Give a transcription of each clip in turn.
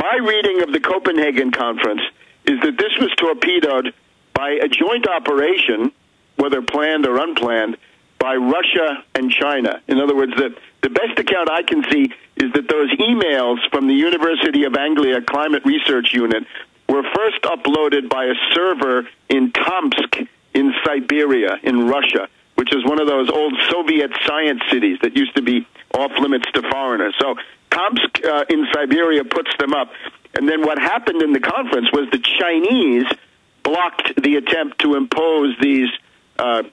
my reading of the Copenhagen conference is that this was torpedoed by a joint operation, whether planned or unplanned, by Russia and China. In other words, the best account I can see is that those emails from the University of Anglia Climate Research Unit were first uploaded by a server in Tomsk in Siberia, in Russia, which is one of those old Soviet science cities that used to be off-limits to foreigners. So Tomsk in Siberia puts them up. And then what happened in the conference was the Chinese blocked the attempt to impose these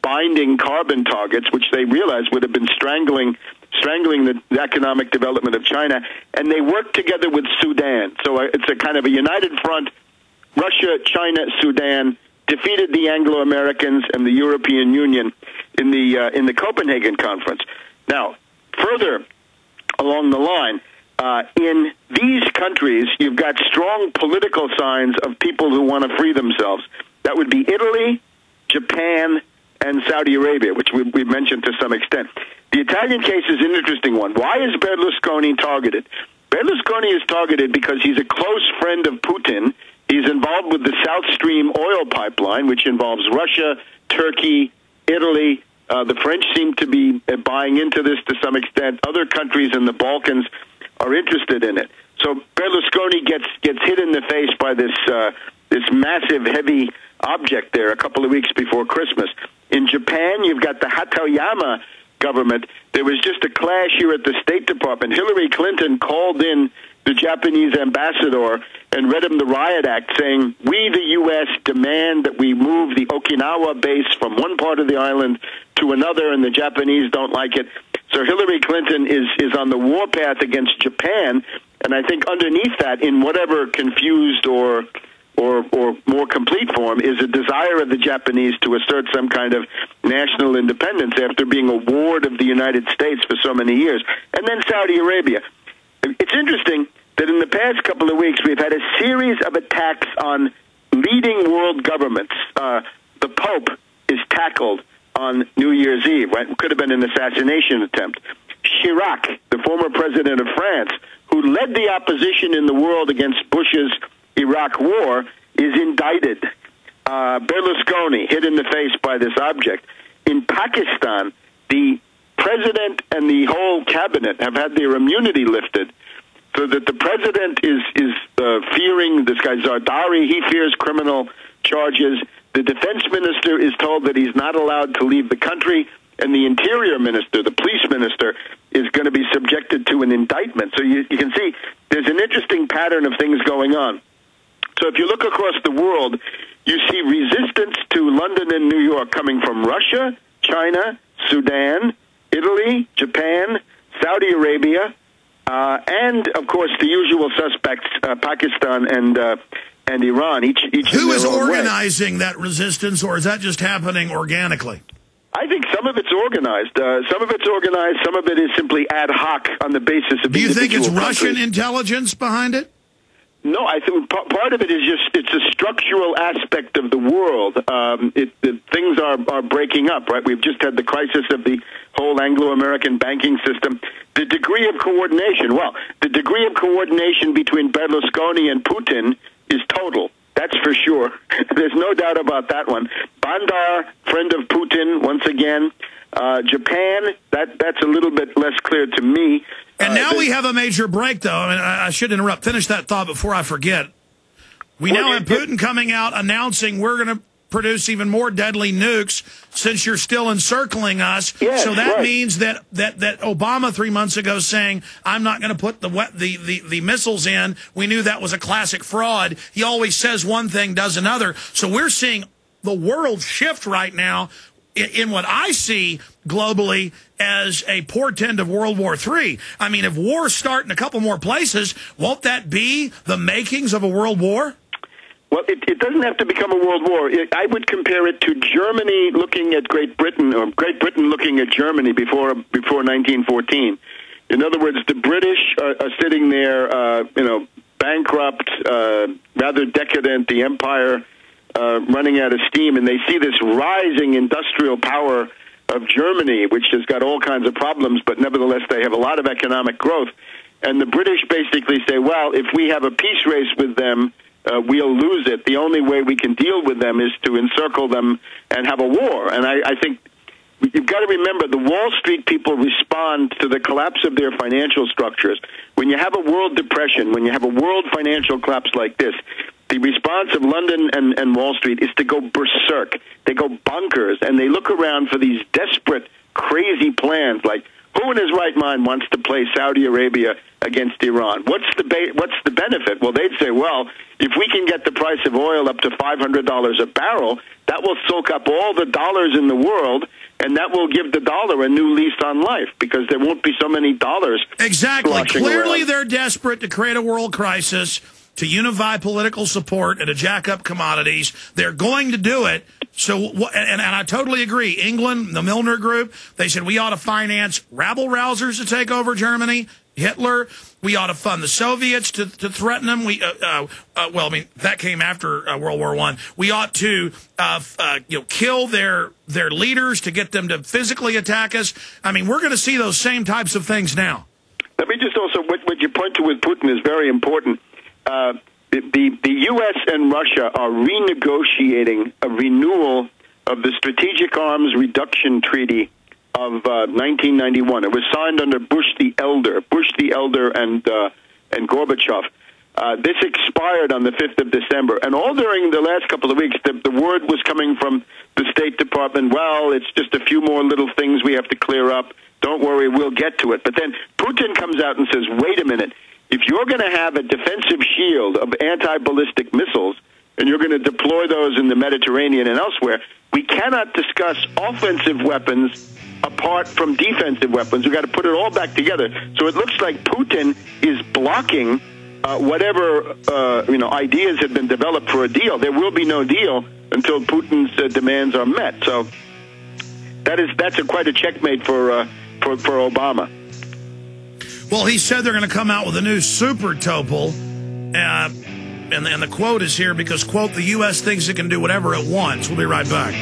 binding carbon targets, which they realized would have been strangling the economic development of China, and they worked together with Sudan. So it's a kind of a united front. Russia, China, Sudan defeated the Anglo-Americans and the European Union in the Copenhagen conference. Now, further along the line, in these countries, you've got strong political signs of people who want to free themselves. That would be Italy, Japan, and Saudi Arabia, which we've mentioned to some extent. The Italian case is an interesting one. Why is Berlusconi targeted? Berlusconi is targeted because he's a close friend of Putin. He's involved with the South Stream oil pipeline, which involves Russia, Turkey, Italy. The French seem to be buying into this to some extent. Other countries in the Balkans are interested in it. So Berlusconi gets hit in the face by this massive, heavy object there a couple of weeks before Christmas. In Japan, you've got the Hatoyama government. There was just a clash here at the State Department. Hillary Clinton called in the Japanese ambassador and read him the Riot Act, saying, "We, the U.S., demand that we move the Okinawa base from one part of the island to another," and the Japanese don't like it. So Hillary Clinton is on the warpath against Japan, and I think underneath that, in whatever confused or more complete form, is a desire of the Japanese to assert some kind of national independence after being a ward of the United States for so many years. And then Saudi Arabia. It's interesting that in the past couple of weeks we've had a series of attacks on leading world governments. The Pope is tackled on New Year's Eve, right? It could have been an assassination attempt. Chirac, the former president of France, who led the opposition in the world against Bush's Iraq war, is indicted. Berlusconi hit in the face by this object. In Pakistan, the president and the whole cabinet have had their immunity lifted, so that the president is fearing this guy Zardari. He fears criminal charges. The defense minister is told that he's not allowed to leave the country, and the interior minister, the police minister, is going to be subjected to an indictment. So you can see there's an interesting pattern of things going on. So if you look across the world, you see resistance to London and New York coming from Russia, China, Sudan, Italy, Japan, Saudi Arabia, and, of course, the usual suspects, Pakistan and Iran. Each Who is organizing that resistance, or is that just happening organically? I think some of it's organized. Some of it's organized. Some of it is simply ad hoc on the basis of. Do you think it's Russian intelligence behind it? No, I think part of it is just it's a structural aspect of the world. Things are breaking up, right? We've just had the crisis of the whole Anglo-American banking system. The degree of coordination, the degree of coordination between Berlusconi and Putin is total. That's for sure. There's no doubt about that one. Bandar, friend of Putin, once again. Japan, that's a little bit less clear to me. And now we have a major break, though. I mean, I should interrupt. Finish that thought before I forget. We now have Putin coming out announcing we're going to produce even more deadly nukes since you're still encircling us. Yes, so that right. means that Obama 3 months ago saying, I'm not going to put the missiles in, we knew that was a classic fraud. He always says one thing, does another. So we're seeing the world shift right now in what I see globally as a portent of World War III. I mean, if wars start in a couple more places, won't that be the makings of a world war? Well, it doesn't have to become a world war. I would compare it to Germany looking at Great Britain, or Great Britain looking at Germany before 1914. In other words, the British are sitting there, bankrupt, rather decadent, the empire running out of steam, and they see this rising industrial power of Germany, which has got all kinds of problems, but nevertheless they have a lot of economic growth. and the British basically say, well, if we have a peace race with them, we'll lose it. The only way we can deal with them is to encircle them and have a war. And I think you've got to remember, the Wall Street people respond to the collapse of their financial structures. When you have a world depression, when you have a world financial collapse like this, the response of London and Wall Street is to go berserk. They go bonkers, and they look around for these desperate, crazy plans like, who in his right mind wants to play Saudi Arabia against Iran? What's the benefit? Well, they'd say, well, if we can get the price of oil up to $500 a barrel, that will soak up all the dollars in the world, and that will give the dollar a new lease on life because there won't be so many dollars. Exactly. Clearly, around. They're desperate to create a world crisis, to unify political support, and to jack up commodities. They're going to do it. So, and I totally agree. England, the Milner Group, they said we ought to finance rabble-rousers to take over Germany, Hitler. We ought to fund the Soviets to threaten them. Well, I mean, that came after World War I. We ought to, kill their leaders to get them to physically attack us. I mean, we're going to see those same types of things now. Let me just also, what you point to with Putin is very important. The U.S. and Russia are renegotiating a renewal of the Strategic Arms Reduction Treaty of 1991. It was signed under Bush the Elder and Gorbachev. This expired on the 5th of December. And all during the last couple of weeks, the word was coming from the State Department, well, it's just a few more little things we have to clear up. Don't worry, we'll get to it. But then Putin comes out and says, wait a minute. If you're going to have a defensive shield of anti-ballistic missiles, and you're going to deploy those in the Mediterranean and elsewhere, we cannot discuss offensive weapons apart from defensive weapons. We've got to put it all back together. So it looks like Putin is blocking whatever ideas have been developed for a deal. There will be no deal until Putin's demands are met. So that's quite a checkmate for Obama. Well, he said they're going to come out with a new super topol, and the quote is here because, quote, the U.S. thinks it can do whatever it wants. We'll be right back.